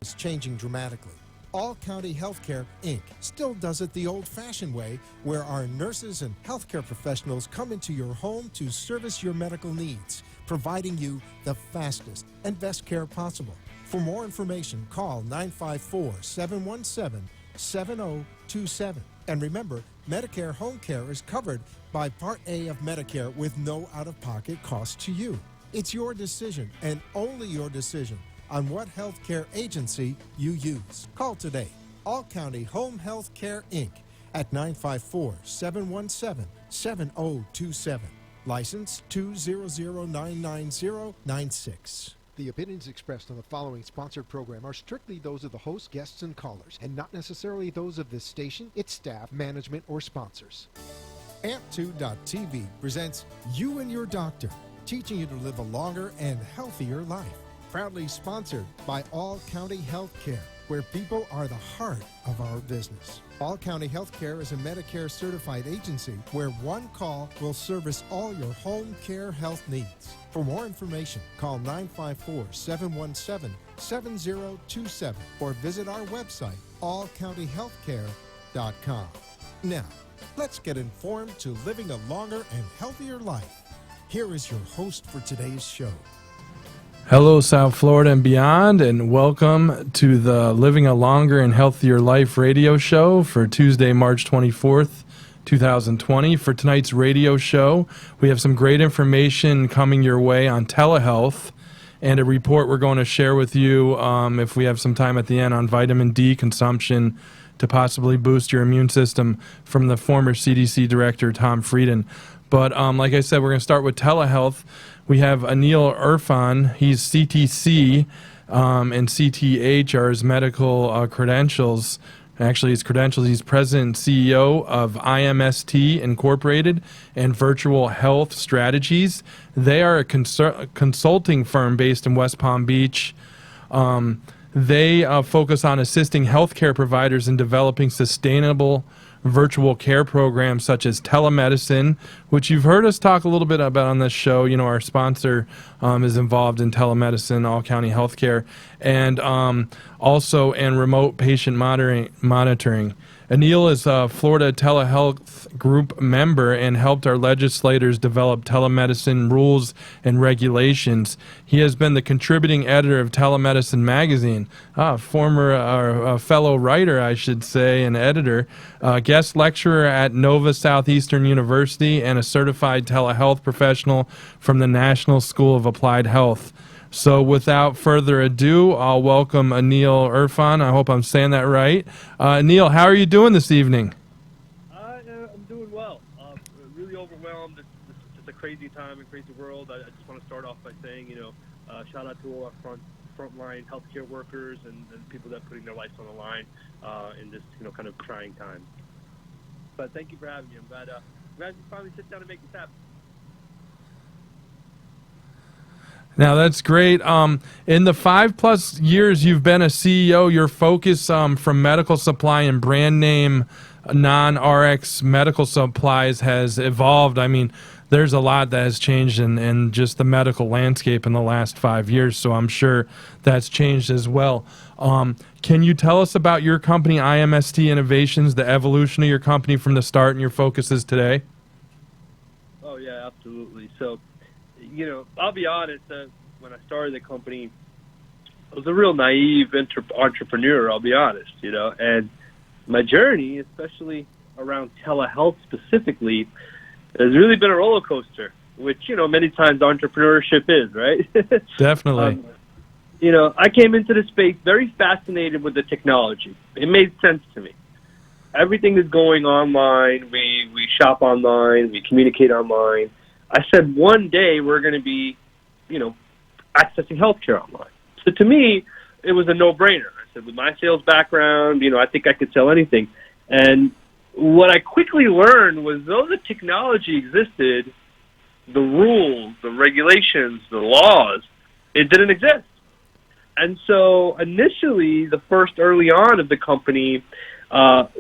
is changing dramatically. All County Healthcare, Inc. still does it the old-fashioned way, where our nurses and healthcare professionals come into your home to service your medical needs, providing you the fastest and best care possible. For more information, call 954-717-7027. And remember, Medicare Home Care is covered by Part A of Medicare with no out-of-pocket cost to you. It's your decision, and only your decision, on what healthcare agency you use. Call today. All County Home Health Care, Inc. at 954-717-7027. License 200999096. The opinions expressed on the following sponsored program are strictly those of the host, guests, and callers, and not necessarily those of this station, its staff, management, or sponsors. Amp2.tv presents You and Your Doctor, teaching you to live a longer and healthier life. Proudly sponsored by All County Healthcare, where people are the heart of our business. All County Healthcare is a Medicare certified agency where one call will service all your home care health needs. For more information, call 954-717-7027 or visit our website, allcountyhealthcare.com. Now, let's get informed to living a longer and healthier life. Here is your host for today's show. Hello, South Florida and beyond, and welcome to the Living a Longer and Healthier Life radio show for Tuesday, March 24th, 2020. For tonight's radio show, we have some great information coming your way on telehealth and a report we're going to share with you, if we have some time at the end, on vitamin D consumption to possibly boost your immune system from the former CDC director, Tom Frieden. But like I said, we're going to start with telehealth. We have Aneel Irfan. He's CTC and CTH are his medical credentials. Actually, his credentials, he's president and CEO of IMST Incorporated and Virtual Health Strategies. They are a consulting firm based in West Palm Beach. They focus on assisting healthcare providers in developing sustainable virtual care programs such as telemedicine, which you've heard us talk a little bit about on this show. You know, our sponsor is involved in telemedicine, All County Healthcare, and also in remote patient monitoring. Aneel is a Florida Telehealth Group member and helped our legislators develop telemedicine rules and regulations. He has been the contributing editor of Telemedicine Magazine, former fellow writer, I should say, and editor, guest lecturer at Nova Southeastern University, and a certified telehealth professional from the National School of Applied Health. So without further ado, I'll welcome Aneel Irfan. I hope I'm saying that right. Aneel, how are you doing this evening? I'm doing well. Really overwhelmed. It's just a crazy time and crazy world. I just want to start off by saying, shout out to all our frontline healthcare workers and people that are putting their lives on the line in this, kind of trying time. But thank you for having me. I'm glad you finally sit down and make this happen. Now, that's great. In the 5+ years you've been a CEO, your focus from medical supply and brand name non-RX medical supplies has evolved. I mean, there's a lot that has changed in just the medical landscape in the last 5 years, so I'm sure that's changed as well. Can you tell us about your company, IMST Innovations, the evolution of your company from the start and your focuses today? Oh, yeah, absolutely. So, I'll be honest, when I started the company, I was a real naive entrepreneur, I'll be honest, and my journey, especially around telehealth specifically, has really been a roller coaster, which, many times entrepreneurship is, right? Definitely. I came into the space very fascinated with the technology. It made sense to me. Everything is going online. We shop online. We communicate online. I said one day we're going to be, accessing healthcare online. So to me, it was a no-brainer. I said, with my sales background, I think I could sell anything. And what I quickly learned was, though the technology existed, the rules, the regulations, the laws, it didn't exist. And so initially, the first early on of the company,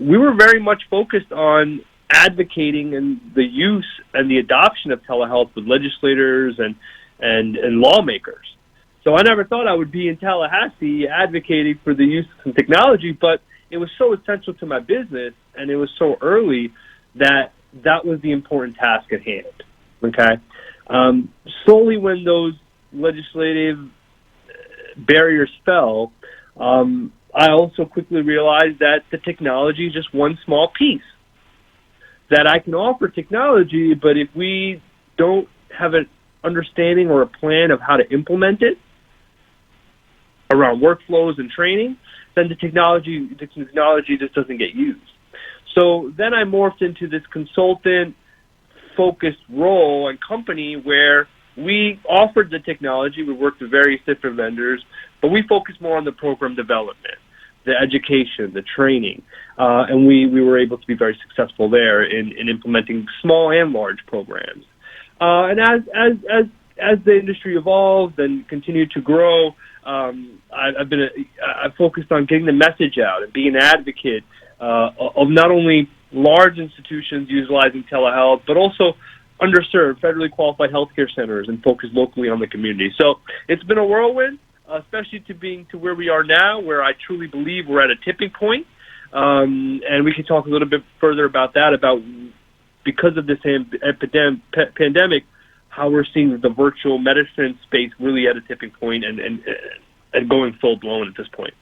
we were very much focused on advocating and the use and the adoption of telehealth with legislators and lawmakers. So I never thought I would be in Tallahassee advocating for the use of some technology, but it was so essential to my business, and it was so early that was the important task at hand. Okay, slowly when those legislative barriers fell, I also quickly realized that the technology is just one small piece. That I can offer technology, but if we don't have an understanding or a plan of how to implement it around workflows and training, then the technology just doesn't get used. So then I morphed into this consultant-focused role and company where we offered the technology. We worked with various different vendors, but we focused more on the program development, the education, the training, and we were able to be very successful there in implementing small and large programs. And as the industry evolved and continued to grow, I've focused on getting the message out and being an advocate of not only large institutions utilizing telehealth, but also underserved, federally qualified healthcare centers and focus locally on the community. So it's been a whirlwind, especially to where we are now, where I truly believe we're at a tipping point. And we can talk a little bit further about that, about because of this pandemic, how we're seeing the virtual medicine space really at a tipping point and going full blown at this point.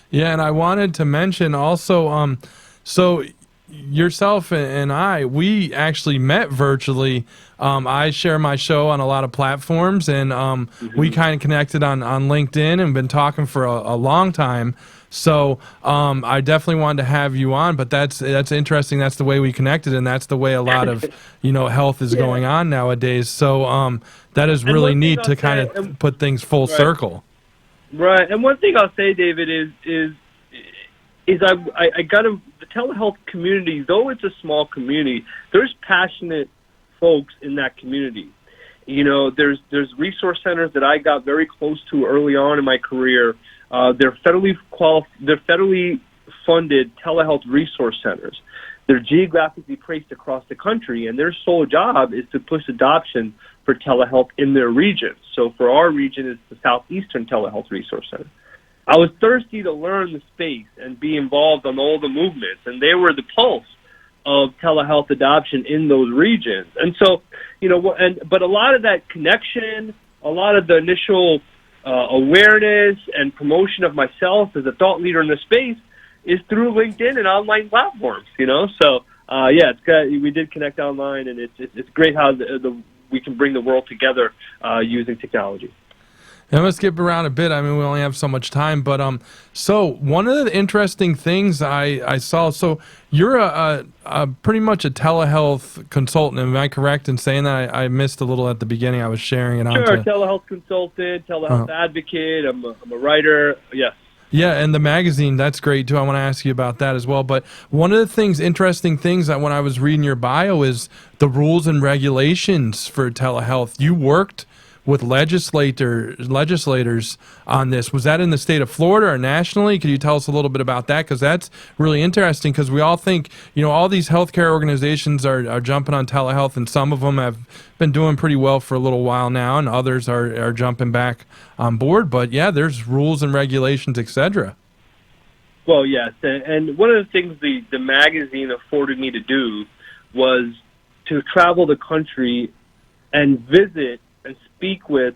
Yeah, and I wanted to mention also, so yourself and I, we actually met virtually. I share my show on a lot of platforms, and we kind of connected on LinkedIn and been talking for a long time. So I definitely wanted to have you on, but that's interesting. That's the way we connected, and that's the way a lot of health is going on nowadays. So that is really neat to kind of put things full circle. Right, and one thing I'll say, David, is I got the telehealth community. Though it's a small community, there's passionate folks in that community. There's resource centers that I got very close to early on in my career. They're federally funded telehealth resource centers. They're geographically placed across the country, and their sole job is to push adoption for telehealth in their region. So for our region, it's the Southeastern Telehealth Resource Center. I was thirsty to learn the space and be involved on all the movements, and they were the pulse of telehealth adoption in those regions. And so, but a lot of that connection, a lot of the initial awareness and promotion of myself as a thought leader in the space is through LinkedIn and online platforms. So we did connect online, and it's great how we can bring the world together using technology. And let's skip around a bit. I mean, we only have so much time, but so one of the interesting things I saw. So you're a pretty much a telehealth consultant. Am I correct in saying that? I missed a little at the beginning. I was sharing it on. Sure, telehealth consultant, telehealth advocate. I'm a writer. Yes. Yeah, and the magazine, that's great too. I want to ask you about that as well. But one of the interesting things that when I was reading your bio is the rules and regulations for telehealth. You worked with legislators on this. Was that in the state of Florida or nationally? Could you tell us a little bit about that? Because that's really interesting, because we all think, all these healthcare organizations are jumping on telehealth, and some of them have been doing pretty well for a little while now, and others are jumping back on board. But yeah, there's rules and regulations, etc. Well, yes, and one of the things the magazine afforded me to do was to travel the country and visit and speak with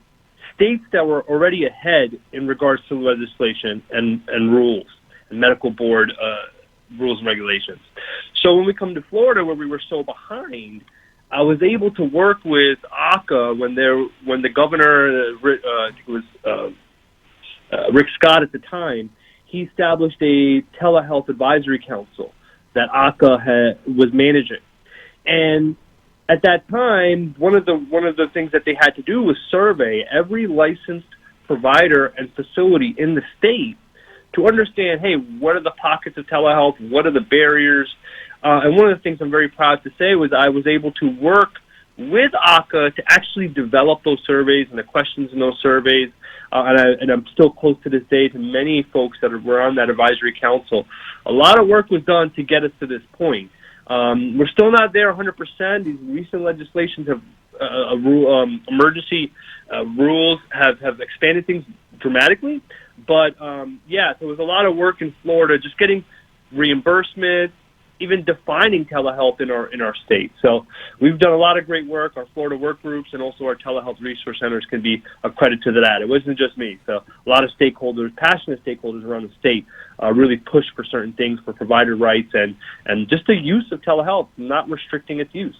states that were already ahead in regards to legislation and rules and medical board rules and regulations. So when we come to Florida, where we were so behind, I was able to work with ACA when the governor, I think it was Rick Scott at the time, he established a telehealth advisory council that ACA was managing. And at that time, one of the things that they had to do was survey every licensed provider and facility in the state to understand, hey, what are the pockets of telehealth? What are the barriers? And one of the things I'm very proud to say was I was able to work with ACA to actually develop those surveys and the questions in those surveys. And I'm still close to this day to many folks that were on that advisory council. A lot of work was done to get us to this point. We're still not there 100%. These recent legislations emergency rules have expanded things dramatically. But so it was a lot of work in Florida, just getting reimbursement, even defining telehealth in our state. So we've done a lot of great work. Our Florida work groups and also our telehealth resource centers can be a credit to that. It wasn't just me. So a lot of stakeholders, passionate stakeholders around the state, really pushed for certain things for provider rights and just the use of telehealth, not restricting its use.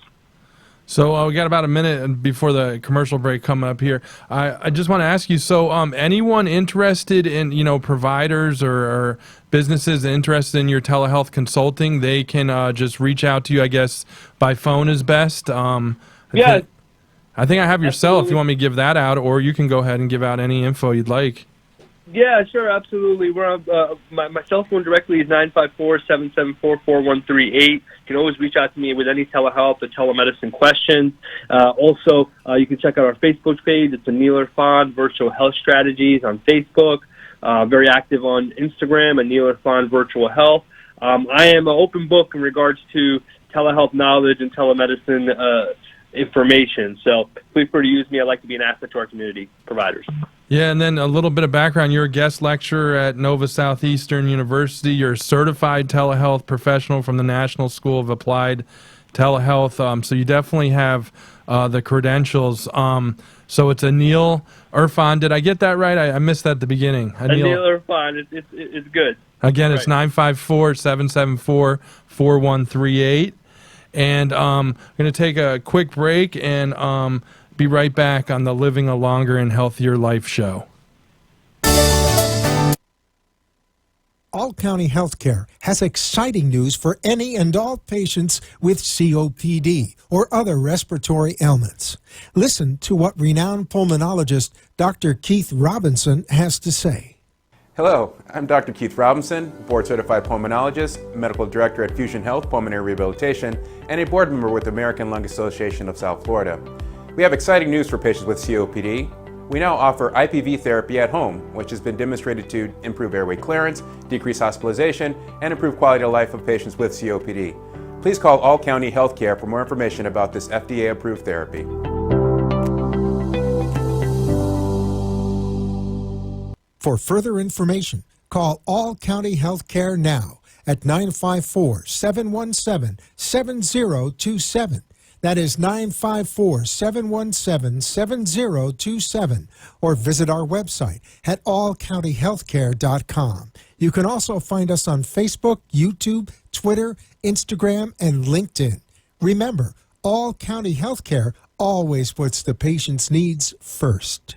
So we got about a minute before the commercial break coming up here. I just want to ask you, so anyone interested in, providers or businesses interested in your telehealth consulting, they can just reach out to you, I guess, by phone is best. I think I have your cell if you want me to give that out, or you can go ahead and give out any info you'd like. Yeah, sure, absolutely. We're on, my cell phone directly is 954-774-4138. You can always reach out to me with any telehealth or telemedicine questions. Also, you can check out our Facebook page. It's Aneel Irfan Virtual Health Strategies on Facebook. Very active on Instagram, Aneel Irfan Virtual Health. I am an open book in regards to telehealth knowledge and telemedicine information. So feel free to use me. I'd like to be an asset to our community providers. Yeah, and then a little bit of background. You're a guest lecturer at Nova Southeastern University. You're a certified telehealth professional from the National School of Applied Telehealth. So you definitely have the credentials. So it's Aneel Irfan. Did I get that right? I missed that at the beginning. Aneel Irfan. It's good. Again, it's 954-774-4138. And I'm going to take a quick break and be right back on the Living a Longer and Healthier Life show. All County Healthcare has exciting news for any and all patients with COPD or other respiratory ailments. Listen to what renowned pulmonologist Dr. Keith Robinson has to say. Hello, I'm Dr. Keith Robinson, board-certified pulmonologist, medical director at Fusion Health Pulmonary Rehabilitation, and a board member with the American Lung Association of South Florida. We have exciting news for patients with COPD. We now offer IPV therapy at home, which has been demonstrated to improve airway clearance, decrease hospitalization, and improve quality of life of patients with COPD. Please call All County Healthcare for more information about this FDA-approved therapy. For further information, call All County Healthcare now at 954-717-7027. That is 954-717-7027. Or visit our website at allcountyhealthcare.com. You can also find us on Facebook, YouTube, Twitter, Instagram, and LinkedIn. Remember, All County Healthcare always puts the patient's needs first.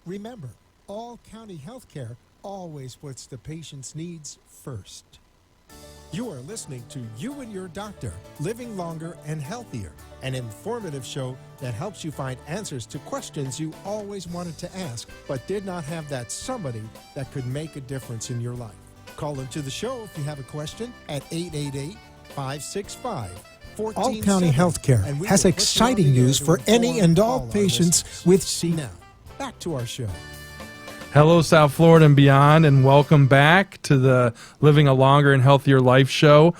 Remember, All County Healthcare always puts the patient's needs first. You are listening to You and Your Doctor, Living Longer and Healthier, an informative show that helps you find answers to questions you always wanted to ask, but did not have that somebody that could make a difference in your life. Call into the show if you have a question at 888-565-1470. All County Healthcare has exciting news for any and all patients with COPD. Now, back to our show. Hello, South Florida and beyond, and welcome back to the Living a Longer and Healthier Life show.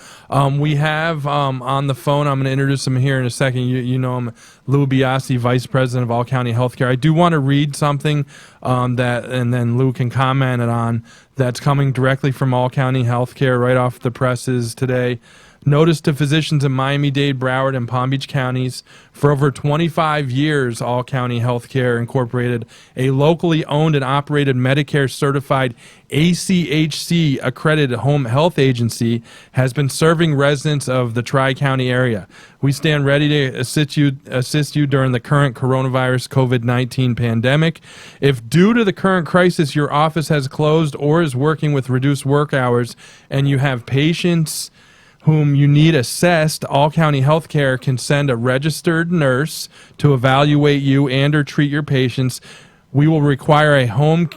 We have on the phone, I'm going to introduce him here in a second. You know him, Lou Biasi, Vice President of All County Healthcare. I do want to read something and then Lou can comment on, that's coming directly from All County Healthcare right off the presses today. Notice to physicians in Miami-Dade, Broward, and Palm Beach counties. For over 25 years, All County Healthcare Incorporated, a locally owned and operated Medicare-certified ACHC-accredited home health agency, has been serving residents of the Tri-County area. We stand ready to assist you during the current coronavirus COVID-19 pandemic. If due to the current crisis your office has closed or is working with reduced work hours and you have patients whom you need assessed, All County Healthcare can send a registered nurse to evaluate you and or treat your patients. We will require a home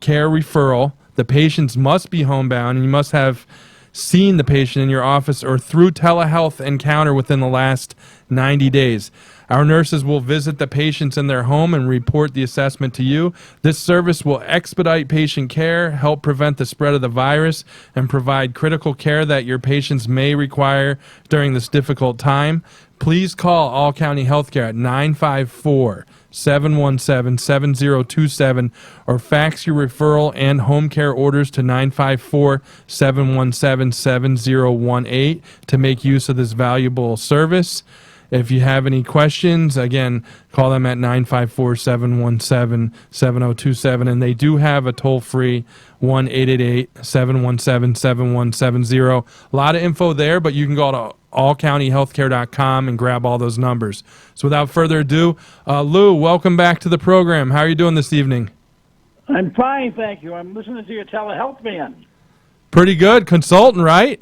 care referral. The patients must be homebound, and you must have seen the patient in your office or through telehealth encounter within the last 90 days. Our nurses will visit the patients in their home and report the assessment to you. This service will expedite patient care, help prevent the spread of the virus, and provide critical care that your patients may require during this difficult time. Please call All County Healthcare at 954-717-7027 or fax your referral and home care orders to 954-717-7018 to make use of this valuable service. If you have any questions, again, call them at 954-717-7027. And they do have a toll-free 1-888-717-7170. A lot of info there, but you can go to allcountyhealthcare.com and grab all those numbers. So without further ado, Lou, welcome back to the program. How are you doing this evening? I'm fine, thank you. I'm listening to your telehealth man. Pretty good. Consultant, right?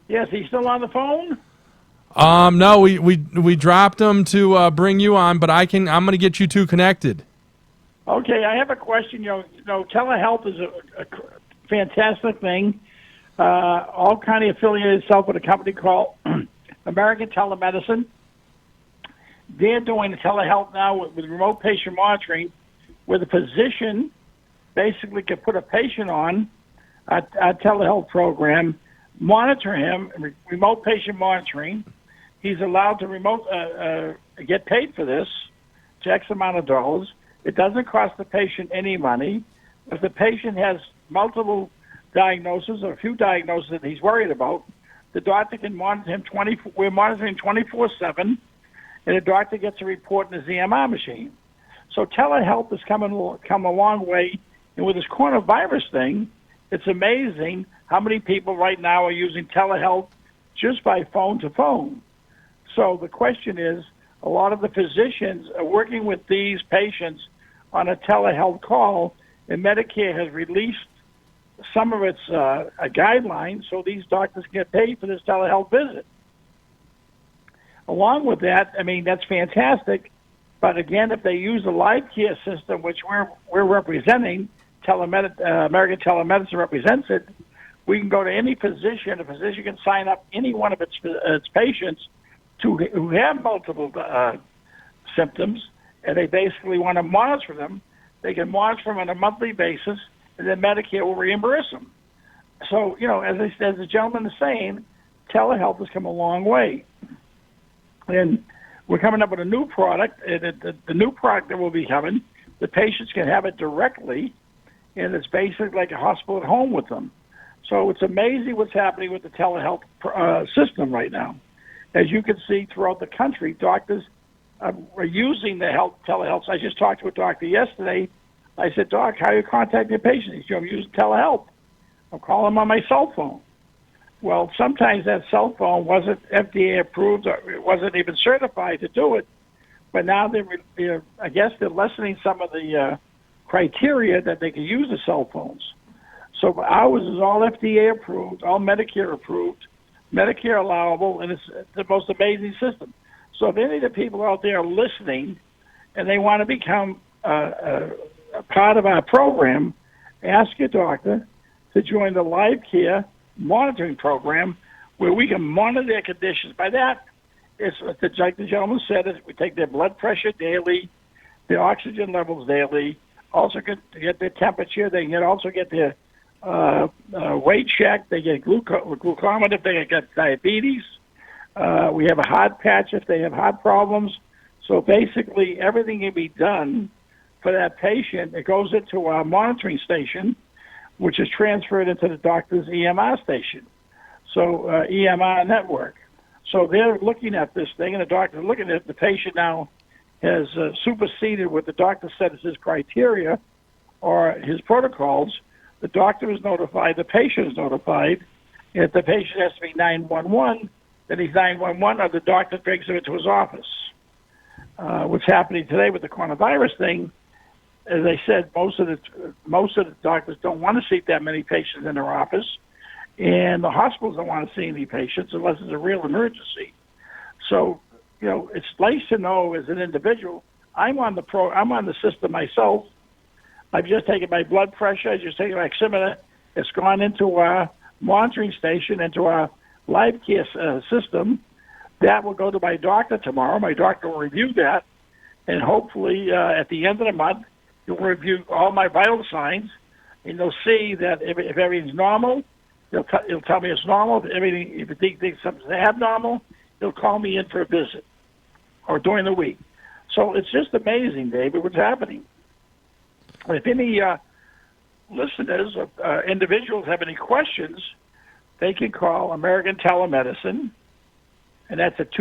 Yes, he's still on the phone? No, we dropped him to bring you on, but I'm going to get you two connected. Okay, I have a question. You know, telehealth is a fantastic thing. All County affiliated itself with a company called American Telemedicine. They're doing telehealth now with remote patient monitoring, where the physician basically can put a patient on a telehealth program, monitor him, remote patient monitoring. He's allowed to get paid for this, to X amount of dollars. It doesn't cost the patient any money. If the patient has multiple diagnosis or a few diagnoses that he's worried about, the doctor can monitor him we're monitoring 24/7, and the doctor gets a report in his EMR machine. So telehealth has come a long way, and with this coronavirus thing, it's amazing how many people right now are using telehealth just by phone to phone. So the question is, a lot of the physicians are working with these patients on a telehealth call, and Medicare has released some of its guidelines so these doctors get paid for this telehealth visit. Along with that, I mean, that's fantastic. But again, if they use the live care system, which we're representing, American Telemedicine represents it, we can go to any physician. A physician can sign up any one of its patients who have multiple symptoms, and they basically want to monitor them. They can monitor them on a monthly basis, and then Medicare will reimburse them. So, you know, as the gentleman is saying, telehealth has come a long way. And we're coming up with a new product. The new product that will be coming, the patients can have it directly, and it's basically like a hospital at home with them. So it's amazing what's happening with the telehealth system right now. As you can see throughout the country, doctors are using the telehealth. I just talked to a doctor yesterday. I said, Doc, how are you contacting your patients? He said, I'm using telehealth. I'm calling them on my cell phone. Well, sometimes that cell phone wasn't FDA approved or it wasn't even certified to do it. But now I guess they're lessening some of the criteria that they can use the cell phones. So ours is all FDA approved, all Medicare approved, Medicare allowable, and it's the most amazing system. So if any of the people out there are listening and they want to become a part of our program, ask your doctor to join the live care monitoring program where we can monitor their conditions. By that, it's like the gentleman said, we take their blood pressure daily, their oxygen levels daily, also get their temperature. They can also get their weight checked. They get glucometer if they get diabetes. We have a heart patch if they have heart problems. So basically, everything can be done for that patient. It goes into our monitoring station, which is transferred into the doctor's EMR station, so EMR network. So they're looking at this thing, and the doctor's looking at it. The patient now has superseded what the doctor said is his criteria or his protocols. The doctor is notified, the patient is notified. If the patient has to be 911, then he's 911, or the doctor brings him into his office. What's happening today with the coronavirus thing, as I said, most of the doctors don't want to see that many patients in their office, and the hospitals don't want to see any patients unless it's a real emergency. So, you know, it's nice to know as an individual, I'm on the system myself. I've just taken my blood pressure. I just taken my oximeter. It's gone into our monitoring station, into our live care system. That will go to my doctor tomorrow. My doctor will review that, and hopefully at the end of the month, he'll review all my vital signs, and they'll see that if everything's normal, he'll tell me it's normal. If he thinks something's abnormal, he'll call me in for a visit or during the week. So it's just amazing, David, what's happening. If any listeners or individuals have any questions, they can call American Telemedicine, and that's at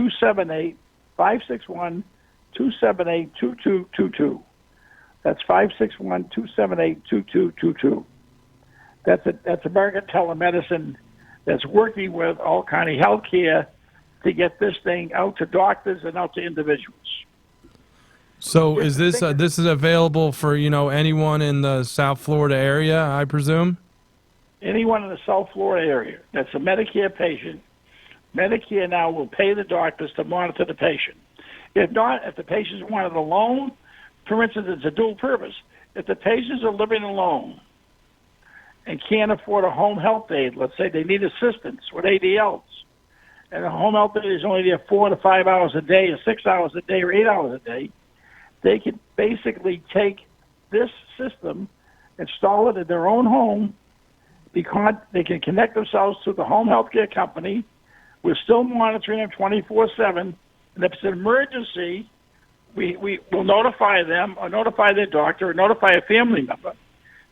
278-561-278-2222. That's 561-278-2222. That's American Telemedicine that's working with all kind of healthcare to get this thing out to doctors and out to individuals. So is this this is available for anyone in the South Florida area, I presume? Anyone in the South Florida area that's a Medicare patient, Medicare now will pay the doctors to monitor the patient. If not, if the patients wanted alone, for instance, it's a dual purpose. If the patients are living alone and can't afford a home health aide, let's say they need assistance with ADLs, and a home health aide is only there 4 to 5 hours a day, or 6 hours a day, or 8 hours a day, they can basically take this system, install it in their own home, because they can connect themselves to the home health care company. We're still monitoring them 24/7, and if it's an emergency, we will notify them or notify their doctor or notify a family member.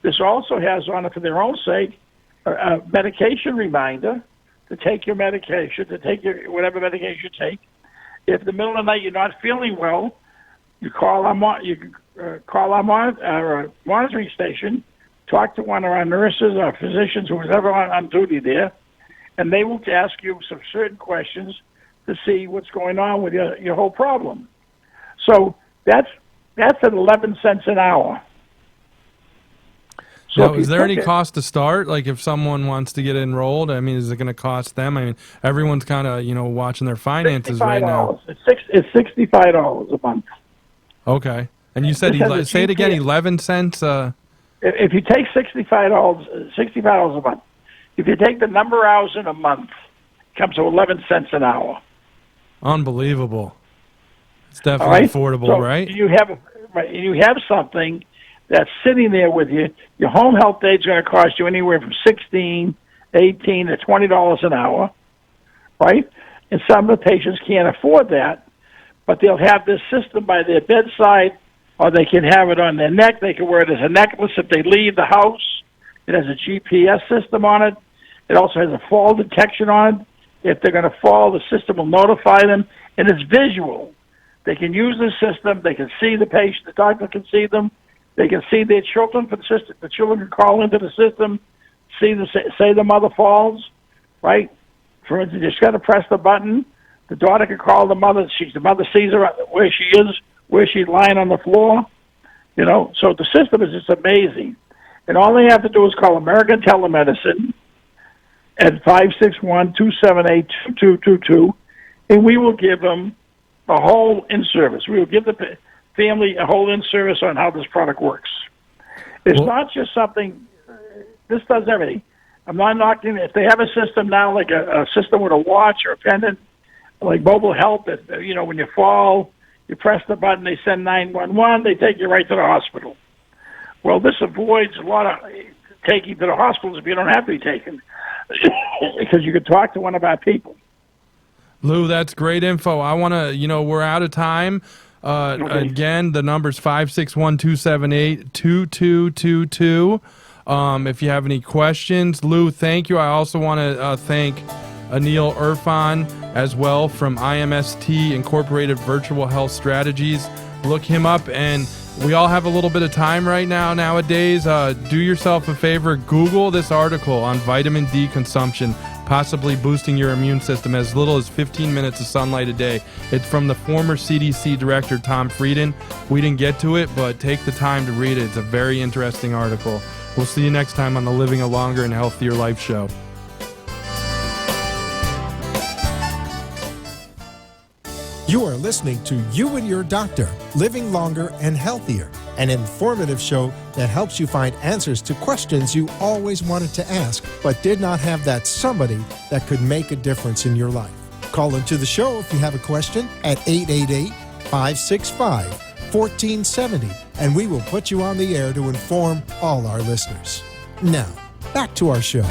This also has on it, for their own sake, a medication reminder to take your medication, to take your whatever medication you take. If in the middle of the night you're not feeling well, you call our monitoring station, talk to one of our nurses or physicians who is ever on duty there, and they will ask you some certain questions to see what's going on with your whole problem. So that's at 11 cents an hour. So now, is there any cost to start? Like if someone wants to get enrolled, I mean, is it going to cost them? I mean, everyone's kind of watching their finances right now. It's $65 a month. Okay, and you said say it again, 11 cents. If you take $65 a month, if you take the number of hours in a month, it comes to 11 cents an hour. Unbelievable. It's definitely affordable, so right? You have something that's sitting there with you. Your home health aid is going to cost you anywhere from $16, $18 to $20 an hour, right? And some of the patients can't afford that, but they'll have this system by their bedside, or they can have it on their neck. They can wear it as a necklace if they leave the house. It has a GPS system on it. It also has a fall detection on it. If they're going to fall, the system will notify them, and it's visual. They can use the system. They can see the patient. The doctor can see them. They can see their children for the system. The children can call into the system, say the mother falls, right? For instance, you just got to press the button. The daughter can call the mother. The mother sees her where she is, where she's lying on the floor. So the system is just amazing. And all they have to do is call American Telemedicine at 561-278-2222, and we will give them a whole in-service. We will give the family a whole in-service on how this product works. It's not just something, this does everything. I'm not knocking, if they have a system now, like a system with a watch or a pendant, like mobile health, that, when you fall, you press the button, they send 911, they take you right to the hospital. Well, this avoids a lot of taking to the hospitals if you don't have to be taken, because you can talk to one of our people. Lou, that's great info. I want to, we're out of time. Okay. Again, the number's 561-278-2222. If you have any questions, Lou, thank you. I also want to thank Aneel Irfan as well from IMST Incorporated Virtual Health Strategies. Look him up, and we all have a little bit of time right now nowadays. Do yourself a favor, Google this article on vitamin D consumption, possibly boosting your immune system as little as 15 minutes of sunlight a day. It's from the former CDC director, Tom Frieden. We didn't get to it, but take the time to read it. It's a very interesting article. We'll see you next time on the Living a Longer and Healthier Life show. You are listening to You and Your Doctor, Living Longer and Healthier, an informative show that helps you find answers to questions you always wanted to ask, but did not have that somebody that could make a difference in your life. Call into the show if you have a question at 888-565-1470, and we will put you on the air to inform all our listeners. Now, back to our show.